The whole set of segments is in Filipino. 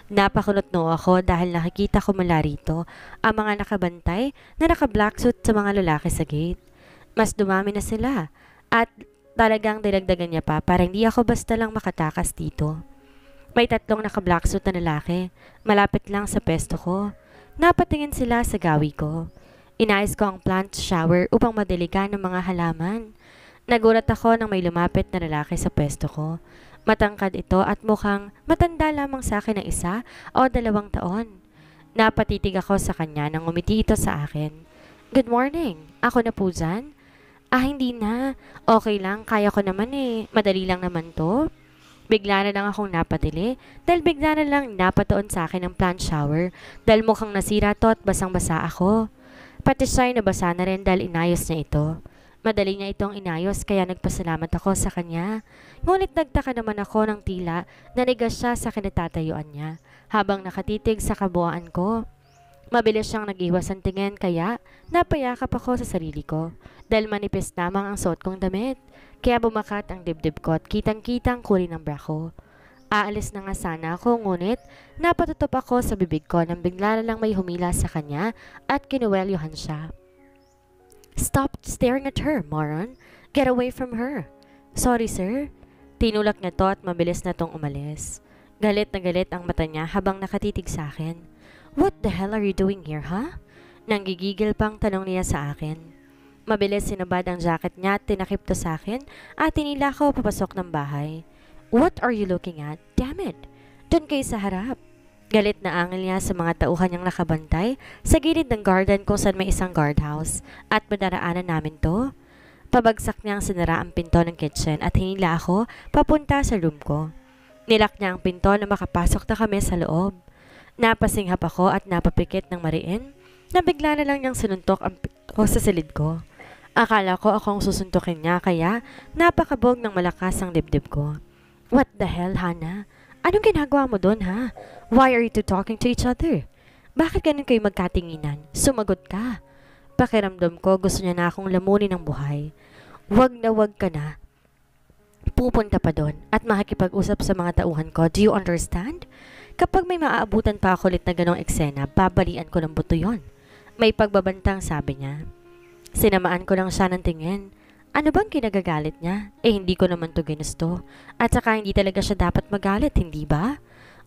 Napakunot noo ako dahil nakikita ko mula rito ang mga nakabantay na naka-black suit sa mga lalaki sa gate. Mas dumami na sila at talagang dinagdagan niya pa para hindi ako basta lang makatakas dito. May tatlong naka-black suit na lalaki, malapit lang sa pesto ko. Napatingin sila sa gawi ko. Inayos ko ang plant shower upang madiligan ng mga halaman. Nagulat ako nang may lumapit na lalaki sa pwesto ko. Matangkad ito at mukhang matanda lamang sa akin ng 1 o 2 taon. Napatitig ako sa kanya nang umiti ito sa akin. Good morning, ako na po dyan? Hindi na. Okay lang, kaya ko naman eh. Madali lang naman to. Bigla na lang akong napatili dahil bigla na lang napatoon sa akin ang plant shower dahil mukhang nasira to at basang-basa ako. Pati siya'y nabasa na rin dahil inayos niya ito. Madali niya itong inayos kaya nagpasalamat ako sa kanya. Ngunit nagtaka naman ako ng tila na nigas siya sa kinatatayuan niya habang nakatitig sa kabuuan ko. Mabilis siyang nag-iwas ang tingin kaya napayakap ako sa sarili ko dahil manipis lamang ang suot kong damit. Kaya bumakat ang dibdib ko at kitang-kitang kulay ng bra ko. Aalis na nga sana ako ngunit napatutop ako sa bibig ko nang bigla na lang may humila sa kanya at kinuwelyuhan siya. Stop staring at her, moron. Get away from her. Sorry, sir. Tinulak niya to at mabilis na tong umalis. Galit na galit ang mata niya habang nakatitig sa akin. What the hell are you doing here, huh? Nanggigigil pang tanong niya sa akin. Mabilis sinabad ang jacket niya at tinakip to sa akin at tinila ko papasok ng bahay. What are you looking at? Damn it! Doon kayo sa harap. Galit na angil niya sa mga tauhan niyang nakabantay sa gilid ng garden kung saan may isang guardhouse at madaraanan namin to. Pabagsak niyang sinara ang pinto ng kitchen at hinila ako papunta sa room ko. Nilak niya ang pinto na makapasok na kami sa loob. Napasinghap ako at napapikit ng mariin na bigla na lang niyang sinuntok ang pinto sa silid ko. Akala ko akong susuntukin niya kaya napakabog ng malakas ang dibdib ko. What the hell, Hannah? Anong ginagawa mo doon, ha? Why are you two talking to each other? Bakit ganun kayo magkatinginan? Sumagot ka. Pakiramdam ko gusto niya na akong lamunin ng buhay. Wag na wag ka na. Pupunta pa doon at makikipag-usap sa mga tauhan ko. Do you understand? Kapag may maaabutan pa ako ulit na ganong eksena, babalian ko ng buto yon. May pagbabantang sabi niya. Sinamaan ko lang siya ng tingin. Ano bang kinagagalit niya? Hindi ko naman to ginusto. At saka hindi talaga siya dapat magalit, hindi ba?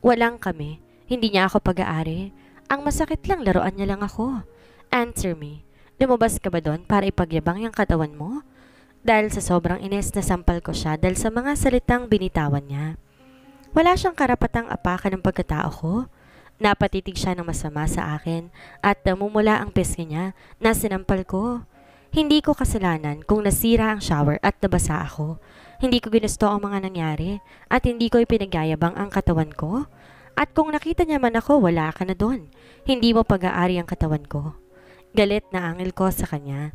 Walang kami. Hindi niya ako pag-aari. Ang masakit lang, laruan niya lang ako. Answer me. Lumabas ka ba doon para ipagyabang yung katawan mo? Dahil sa sobrang ines na sampal ko siya dahil sa mga salitang binitawan niya. Wala siyang karapatang apakan ng pagkatao ko. Napatitig siya ng masama sa akin at namumula ang pisngi niya na sinampal ko. Hindi ko kasalanan kung nasira ang shower at nabasa ako. Hindi ko ginusto ang mga nangyari at hindi ko ipinagyayabang ang katawan ko. At kung nakita niya man ako, wala ka na doon. Hindi mo pag-aari ang katawan ko. Galit na angil ko sa kanya.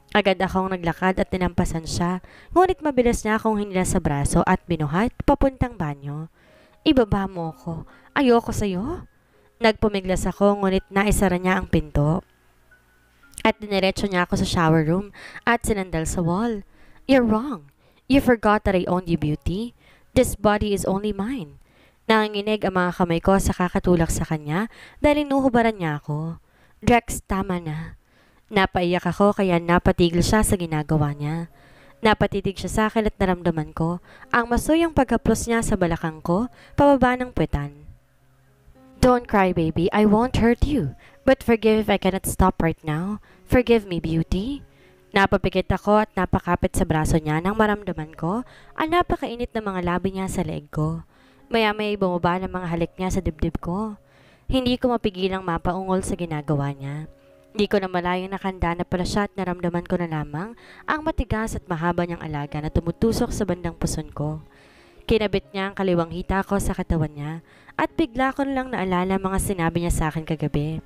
Agad akong naglakad at tinampasan siya, ngunit mabilis niya akong hinila sa braso at binuhat papuntang banyo. Ibaba mo ako. Ayoko sa'yo. Nagpumiglas ako ngunit naisara niya ang pinto. At diniretso niya ako sa shower room at sinandal sa wall. You're wrong. You forgot that I own you, beauty. This body is only mine. Nanginginig ang mga kamay ko sa kakatulak sa kanya dahil inuhubaran niya ako. Drex, tama na. Napaiyak ako kaya napatigil siya sa ginagawa niya. Napatitig siya sa akin at naramdaman ko ang masuyang pagkaplos niya sa balakang ko pababa ng puwetan. Don't cry, baby. I won't hurt you. But forgive if I cannot stop right now. Forgive me, beauty. Napapikit ako at napakapit sa braso niya nang maramdaman ko ang napakainit na mga labi niya sa leeg ko. Maya-maya bumaba ng mga halik niya sa dibdib ko. Hindi ko mapigilang mapaungol sa ginagawa niya. Hindi ko na malayong nakanda na pala siya at naramdaman ko na lamang ang matigas at mahaba niyang alaga na tumutusok sa bandang puson ko. Kinabit niya ang kaliwang hita ko sa katawan niya at bigla ko na lang naalala mga sinabi niya sa akin kagabi.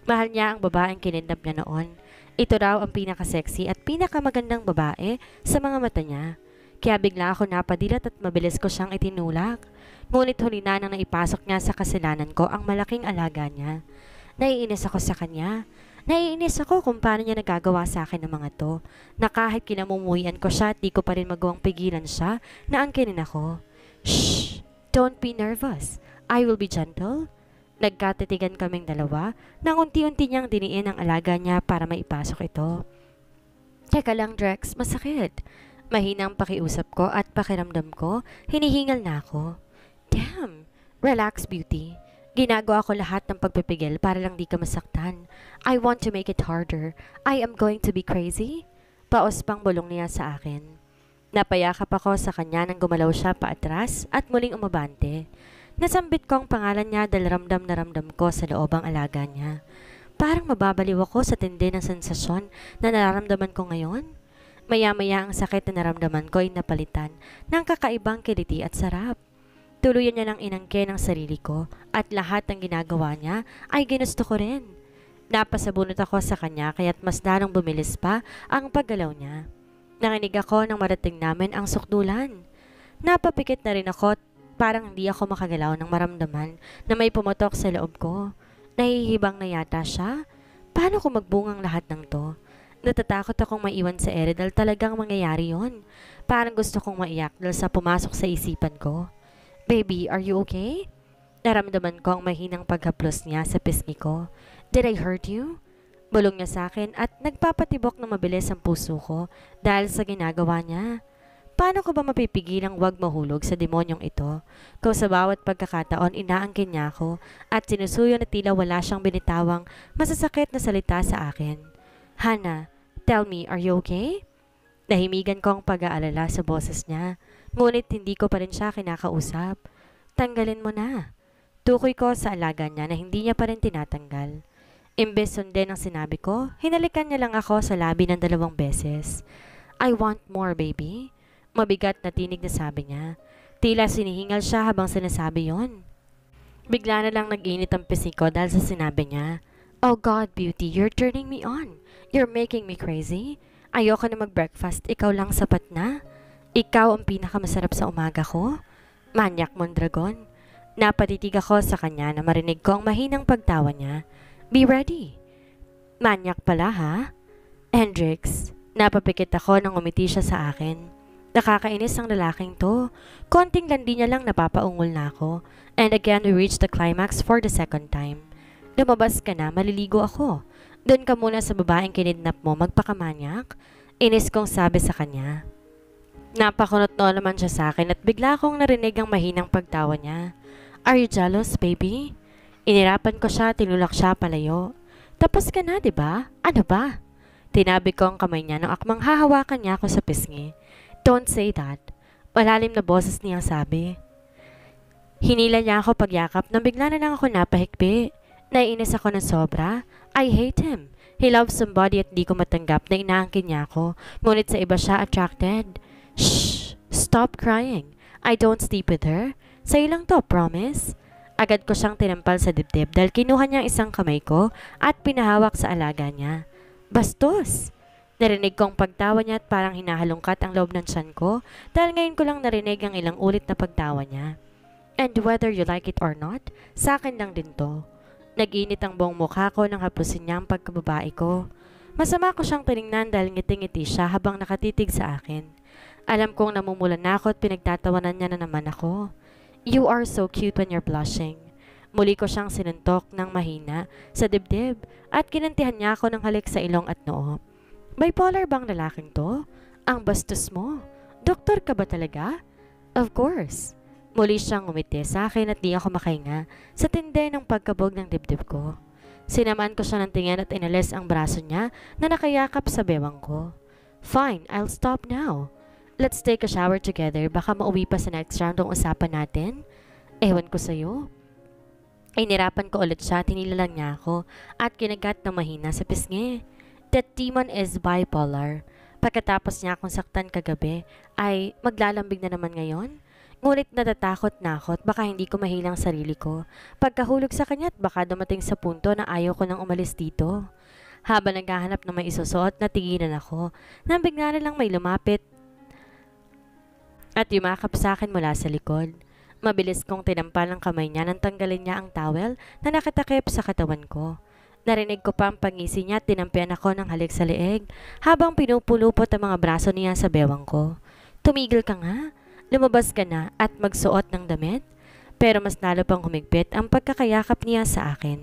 Mahal niya ang babaeng kinidnap niya noon. Ito raw ang pinaka-sexy at pinakamagandang babae sa mga mata niya. Kaya bigla ako napadilat at mabilis ko siyang itinulak. Ngunit huli na nang naipasok niya sa kasalanan ko ang malaking alaga niya. Naiinis ako sa kanya. Naiinis ako kung paano niya nagagawa sa akin ng mga to. Na kahit kinamumuhian ko siya at di ko pa rin magawang pigilan siya na angkinin ako. Shh! Don't be nervous. I will be gentle. Nagkatitigan kaming dalawa nang unti-unti niyang diniin ang alaga niya para maipasok ito. Teka lang, Drex, masakit. Mahinang pakiusap ko at pakiramdam ko, hinihingal na ako. Damn! Relax, beauty. Ginagawa ko lahat ng pagpipigil para lang di ka masaktan. I want to make it harder. I am going to be crazy. Paos pang bulong niya sa akin. Napayakap ako sa kanya nang gumalaw siya paatras at muling umabante. Nasambit ko ang pangalan niya dahil ramdam na ramdam ko sa loob ang alaga niya. Parang mababaliw ako sa tindi ng sensasyon na nararamdaman ko ngayon. Maya-maya ang sakit na naramdaman ko ay napalitan ng kakaibang kiliti at sarap. Tuluyan niya lang inangkin ang sarili ko at lahat ng ginagawa niya ay ginusto ko rin. Napasabunot ako sa kanya kaya't mas lalong bumilis pa ang paggalaw niya. Nakinig ako nang marating namin ang sukdulan. Napapikit na rin ako parang hindi ako makagalaw nang maramdaman na may pumotok sa loob ko. Nahihibang na yata siya. Paano ko magbungang lahat ng to? Natatakot akong maiwan sa ere dahil talagang mangyayari yon. Parang gusto kong maiyak dahil sa pumasok sa isipan ko. Baby, are you okay? Naramdaman ko ang mahinang paghaplos niya sa pisngi ko. Did I hurt you? Bulong niya sa akin at nagpapatibok na mabilis ang puso ko dahil sa ginagawa niya. Paano ko ba mapipigilang wag mahulog sa demonyong ito? Kung sa bawat pagkakataon inaangkin niya ako at sinusuyo na tila wala siyang binitawang masasakit na salita sa akin. Hannah, tell me, are you okay? Nahimigan ko ang pag-aalala sa boses niya, ngunit hindi ko pa rin siya kinakausap. Tanggalin mo na. Tukoy ko sa alaga niya na hindi niya pa rin tinatanggal. Imbes sundin ang sinabi ko, hinalikan niya lang ako sa labi ng 2 beses. I want more, baby. Mabigat na tinig na sabi niya. Tila sinihingal siya habang sinasabi yon. Bigla na lang nag-init ang pisngi ko dahil sa sinabi niya. Oh God, beauty, you're turning me on. You're making me crazy. Ayoko na mag-breakfast, ikaw lang sapat na. Ikaw ang pinakamasarap sa umaga ko. Manyak Mondragon. Napatitig ako sa kanya na marinig ko ang mahinang pagtawa niya. Be ready. Manyak pala ha? Hendrix, napapikit ako nang umiti siya sa akin. Nakakainis ang lalaking to. Konting landi niya lang napapaungol na ako. And again we reached the climax for the second time. Lumabas ka na, maliligo ako. Doon ka muna sa babaeng kinidnap mo, magpakamanyak. Inis kong sabi sa kanya. Napakunot no naman siya sa akin at bigla akong narinig ang mahinang pagtawa niya. Are you jealous, baby? Inirapan ko siya, tinulak siya palayo. Tapos ka na, diba? Ano ba? Tinabi ko ang kamay niya nang akmang hahawakan niya ako sa pisngi. Don't say that. Malalim na boses niyang sabi. Hinila niya ako pagyakap nang bigla na lang ako napahikbi. Naiinis ako ng sobra. I hate him. He loves somebody at di ko matanggap na inaangkin niya ako. Ngunit sa iba siya attracted. Shh! Stop crying. I don't sleep with her. Sa'yo lang to, promise? Agad ko siyang tinampal sa dibdib dahil kinuha niya ang isang kamay ko at pinahawak sa alaga niya. Bastos! Narinig kong pagtawa niya at parang hinahalungkat ang loob ng tiyan ko dahil ngayon ko lang narinig ang ilang ulit na pagtawa niya. And whether you like it or not, sa akin lang din to. Nag-init ang buong mukha ko nang hapusin niya ang pagkababae ko. Masama ko siyang tiningnan dahil ngiti-ngiti siya habang nakatitig sa akin. Alam kong namumulan na ako at pinagtatawanan niya na naman ako. You are so cute when you're blushing. Muli ko siyang sinuntok ng mahina sa dibdib at kinantihan niya ako ng halik sa ilong at noo. Bipolar bang lalaking to? Ang bastos mo. Doktor ka ba talaga? Of course. Muli siyang umiti sa akin at di ako makahinga sa tindi ng pagkabog ng dibdib ko. Sinamaan ko siya ng tingin at inalis ang braso niya na nakayakap sa bewang ko. Fine, I'll stop now. Let's take a shower together. Baka mauwi pa sa next round ang usapan natin. Ewan ko sa'yo. Inirapan ko ulit siya, tinilalang niya ako at kinagat ng mahina sa pisngi. That demon is bipolar. Pagkatapos niya akong saktan kagabi, ay maglalambing na naman ngayon? Ngunit natatakot na ako at baka hindi ko mahilang sarili ko. Pagkahulog sa kanya't baka dumating sa punto na ayaw ko nang umalis dito. Habang naghahanap ng may isusuot, natigilan ako. Nang bigla na lang may lumapit at yumakap sa akin mula sa likod. Mabilis kong tinampal ang kamay niya nang tanggalin niya ang towel na nakatakip sa katawan ko. Narinig ko pa ang pangisi niya at tinampian ako ng halik sa leeg habang pinupulupot ang mga braso niya sa bewang ko. Tumigil ka nga. Lumabas ka na at magsuot ng damit. Pero mas lalo pang humigpit ang pagkakayakap niya sa akin.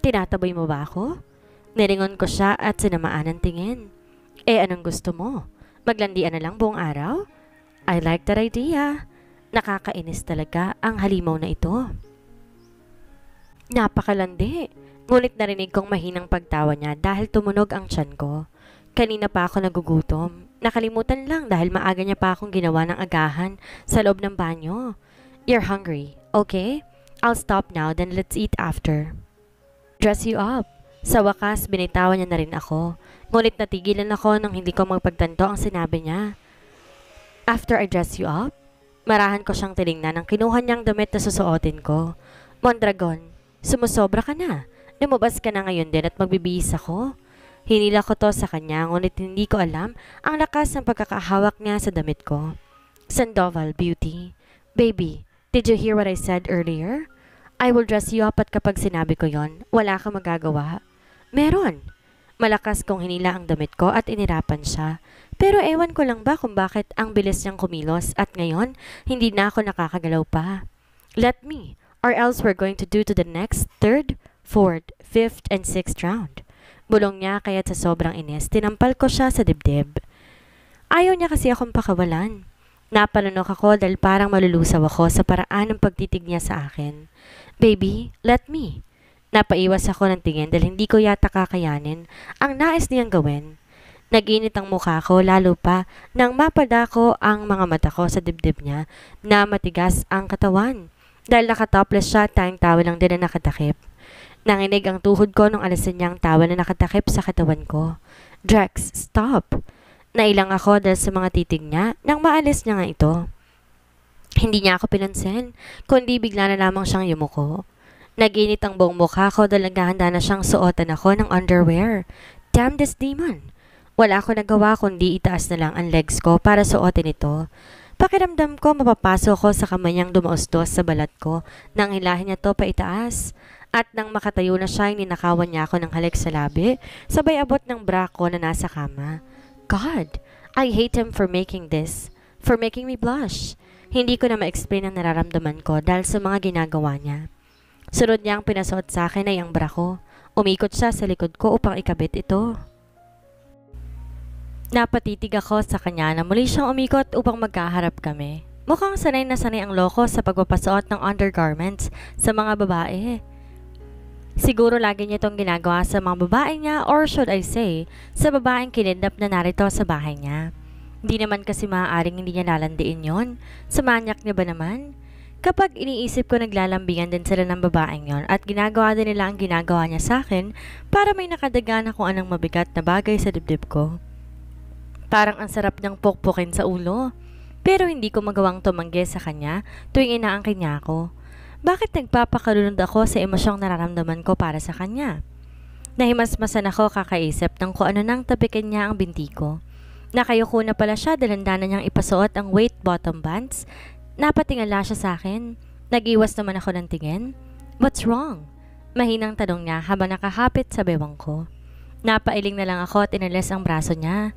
Tinataboy mo ba ako? Nilingon ko siya at sinamaan ng tingin. Anong gusto mo? Maglandian na lang buong araw? I like that idea. Nakakainis talaga ang halimaw na ito. Napakalandi. Ngunit narinig kong mahinang pagtawa niya dahil tumunog ang tiyan ko. Kanina pa ako nagugutom. Nakalimutan lang dahil maaga niya pa akong ginawa ng agahan sa loob ng banyo. You're hungry, okay? I'll stop now, then let's eat after. Dress you up. Sa wakas, binitawan niya na rin ako. Ngunit natigilan ako nang hindi ko magpagtanto ang sinabi niya. After I dress you up? Marahan ko siyang tinignan nang kinuha niyang damit na susuotin ko. Mondragon, sumusobra ka na. Lumabas ka na ngayon din at magbibihis ako. Hinila ko to sa kanya ngunit hindi ko alam ang lakas ng pagkakahawak niya sa damit ko. Sandoval, beauty. Baby, did you hear what I said earlier? I will dress you up at kapag sinabi ko yon, wala kang magagawa. Meron. Malakas kong hinila ang damit ko at inirapan siya. Pero ewan ko lang ba kung bakit ang bilis niyang kumilos at ngayon hindi na ako nakakagalaw pa. Let me, or else we're going to do to the next, third, fourth, fifth, and sixth round. Bulong niya kaya sa sobrang inis, tinampal ko siya sa dibdib. Ayaw niya kasi akong pakawalan. Napanunok ako dahil parang malulusaw ako sa paraan ng pagtitig niya sa akin. Baby, let me. Napaiwas ako ng tingin dahil hindi ko yata kakayanin ang nais niyang gawin. Naginit ang mukha ko lalo pa nang mapadako ang mga mata ko sa dibdib niya na matigas ang katawan. Dahil nakatopless siya, tayong tawel lang din na nakatakip. Nanginig ang tuhod ko nung alisin niya ang tawel na nakatakip sa katawan ko. Drex, stop! Nailang ako dahil sa mga titig niya nang maalis niya nga ito. Hindi niya ako pinansin, kundi bigla na lamang siyang yumuko. Naginit ang buong mukha ko dahil naghahanda na siyang suotan ako ng underwear. Damn this demon! Wala ako nagawa kundi itaas na lang ang legs ko para suotin ito. Pakiramdam ko mapapasok ko sa kamay niyang dumaustos sa balat ko nang hilahin niya to paitaas. At nang makatayo na siya, ninakawan niya ako ng halik sa labi, sabay abot ng bra ko na nasa kama. God, I hate him for making this, for making me blush. Hindi ko na ma-explain ang nararamdaman ko dahil sa mga ginagawa niya. Sunod niya ang pinasuot sa akin ay ang bra ko. Umikot siya sa likod ko upang ikabit ito. Napatitig ako sa kanya na muli siyang umikot upang magkaharap kami. Mukhang sanay na sanay ang loko sa pagpapasuot ng undergarments sa mga babae. Siguro lagi niya itong ginagawa sa mga babae niya or should I say, sa babaeng kinidnap na narito sa bahay niya. Di naman kasi maaaring hindi niya lalandiin yon. Sa manyak niya ba naman? Kapag iniisip ko naglalambingan din sila ng babaeng yon at ginagawa din nila ang ginagawa niya sa akin para may nakadaga na kung anong mabigat na bagay sa dibdib ko. Parang ang sarap niyang pukpukin sa ulo. Pero hindi ko magawang tumanggi sa kanya tuwing inaangkin niya ako. Bakit nagpapakalunod ako sa emosyong nararamdaman ko para sa kanya? Nahimasmasan ako kakaisip ng kung ano nang tapikin niya ang binti ko. Nakayuko na pala siya dahil handa na niyang ipasuot ang weight bottom bands. Napatingala siya sa akin. Nag-iwas naman ako ng tingin. What's wrong? Mahinang tanong niya habang nakahapit sa bewang ko. Napailing na lang ako at inalis ang braso niya.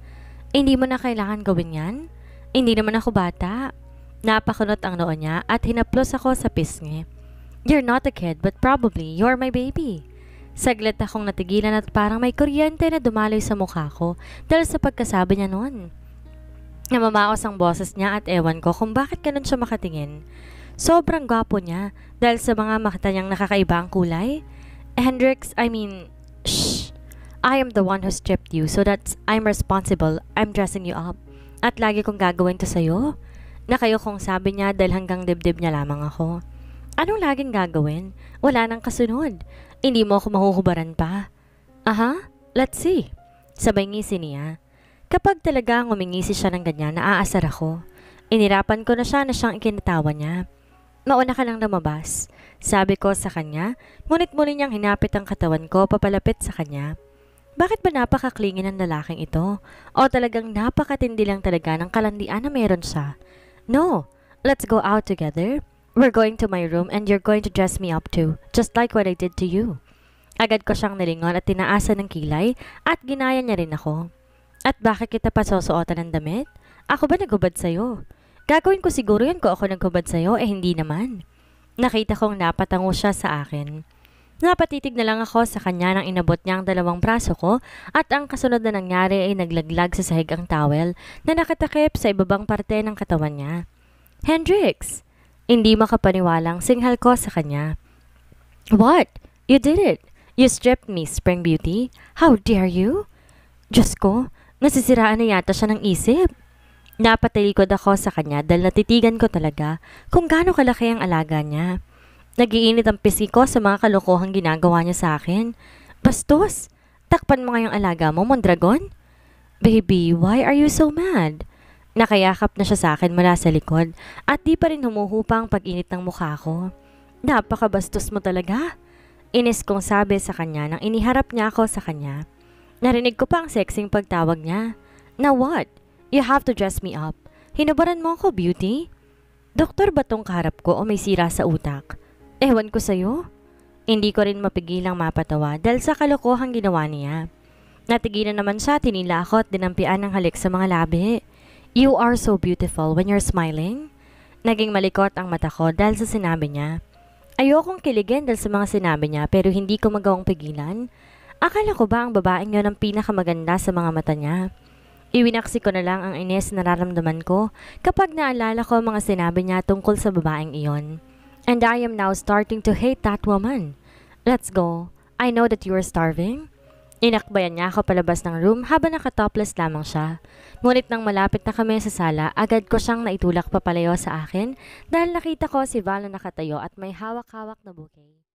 Hindi mo na kailangan gawin yan? Hindi naman ako bata. Napakunot ang noo niya at hinaplos ako sa pisngi. You're not a kid but probably you're my baby. Saglit akong natigilan at parang may kuryente na dumaloy sa mukha ko dahil sa pagkasabi niya noon. Namamaos ang boses niya at ewan ko kung bakit ganun siya makatingin. Sobrang gwapo niya dahil sa mga makita niyang nakakaiba ang kulay. Hendrix, shh. I am the one who stripped you so that I'm responsible. I'm dressing you up. At lagi kong gagawin to sa'yo. Nakayo kong sabi niya dahil hanggang dibdib niya lamang ako. Anong laging gagawin? Wala nang kasunod. Hindi mo ako mahuhubaran pa. Aha, let's see. Sabay ngisi niya. Kapag talaga ngumingisi siya ng ganyan, naaasar ako. Inirapan ko na siyang ikinatawa niya. Mauna ka lang lumabas. Sabi ko sa kanya, ngunit muli niyang hinapit ang katawan ko papalapit sa kanya. Bakit ba napakaklingi ng lalaking ito? O talagang napakatindi lang talaga ng kalandian na meron siya? No, let's go out together. We're going to my room and you're going to dress me up too, just like what I did to you. Agad ko siyang nilingon at tinaasan ng kilay at ginaya niya rin ako. At bakit kita pa susuotan ng damit? Ako ba naghubad sa'yo? Gagawin ko siguro yan kung ako naghubad sa'yo, hindi naman. Nakita kong napatango siya sa akin. Napatitig na lang ako sa kanya nang inabot niya ang dalawang braso ko at ang kasunod na nangyari ay naglaglag sa sahig ang towel na nakatakip sa ibabang parte ng katawan niya. Hendrix! Hindi makapaniwalang singhal ko sa kanya. What? You did it! You stripped me, Spring Beauty. How dare you? Diyos ko, nasisiraan na yata siya ng isip. Napatalikod ako sa kanya dahil natitigan ko talaga kung gaano kalaki ang alaga niya. Nagiinit ang pisngi ko sa mga kalokohang ginagawa niya sa akin. Bastos! Takpan mo nga yung alaga mo, Mondragon? Baby, why are you so mad? Nakayakap na siya sa akin mula sa likod at di pa rin humuhupa ang pag-init ng mukha ko. Napakabastos mo talaga. Inis kong sabi sa kanya nang iniharap niya ako sa kanya. Narinig ko pa ang sexing pagtawag niya. Now what? You have to dress me up. Hinubaran mo ako, Beauty? Doktor ba tong kaharap ko o may sira sa utak? Ewan ko sa'yo. Hindi ko rin mapigilang mapatawa dahil sa kalokohang ginawa niya. Natigilan naman siya, tinila ako at dinampian ng halik sa mga labi. You are so beautiful when you're smiling. Naging malikot ang mata ko dahil sa sinabi niya. Ayokong kiligin dahil sa mga sinabi niya pero hindi ko magawang pigilan. Akala ko ba ang babaeng yon ang pinakamaganda sa mga mata niya? Iwinaksi ko na lang ang inis na nararamdaman ko kapag naalala ko ang mga sinabi niya tungkol sa babaeng iyon. And I am now starting to hate that woman. Let's go. I know that you are starving. Inakbayan niya ako palabas ng room habang nakatopless lamang siya. Ngunit nang malapit na kami sa sala, agad ko siyang naitulak papalayo sa akin dahil nakita ko si Val na nakatayo at may hawak-hawak na bouquet.